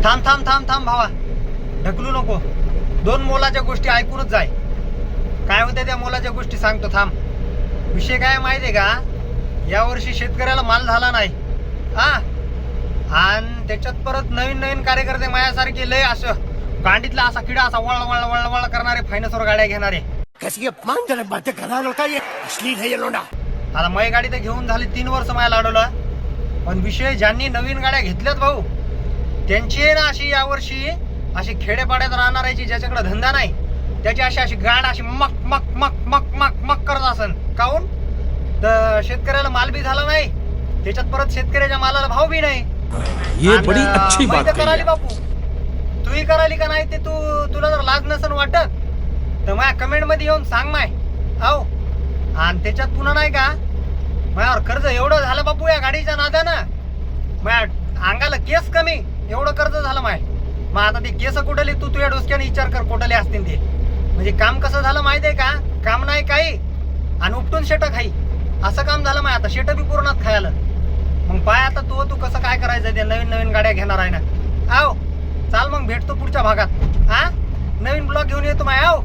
थांब थांब थांब थांब भावा, ढकलू नको. दोन मोलाच्या गोष्टी ऐकूनच जाय. काय होत्या त्या मोलाच्या गोष्टी सांगतो थांब. विषय काय माहितीये का, यावर्षी शेतकऱ्याला माल झाला नाही हा, आणि त्याच्यात परत नवीन नवीन कार्यकर्ते माझ्यासारखे लय असं गांडीतला असा किडा असा वळ वळ वळ वळ करणारे फायनान्सवर गाड्या घेणारे. आता माझी गाडी तर घेऊन झाली 3 वर्ष माझ्या लाडवला. पण विषय ज्यांनी नवीन गाड्या घेतल्यात भाऊ, त्यांची ना अशी यावर्षी अशी खेडेपाड्यात राहणाऱ्याची ज्याच्याकडे धंदा नाही त्याची अशी अशी गाड अशी मक मक मक मक मक मक करत असन. काऊन तर शेतकऱ्याला माल बी झाला नाही, त्याच्यात परत शेतकऱ्याच्या मालाला भाव बी नाही. ये बडी अच्छी बात कराली बापू, तूही कराली का नाही ते तुला जर लाज नसन वाटत तर माझ्या कमेंट मध्ये येऊन सांग माय. हो, आणि त्याच्यात पुन्हा नाही का माझ्यावर कर्ज एवढं झालं बापू या गाडीच्या नादानं, माझ्या अंगाला केस कमी एवढं कर्ज झालं माय. मग आता ते केस कुठले तू तुझ्या डोसक्याने विचार कर कुठले असतील ते. म्हणजे काम कसं झालं माहितीये का, काम नाही काही आणि उपटून शेट खाई असं काम झालं माय. आता शेट बी पूर्णात खायला. मग पाय आता तू कसं काय करायचं, ते नवीन नवीन गाड्या घेणार आहे ना. आव चाल मग भेटतो पुढच्या भागात. हा, नवीन ब्लॉग घेऊन येतो माय. आव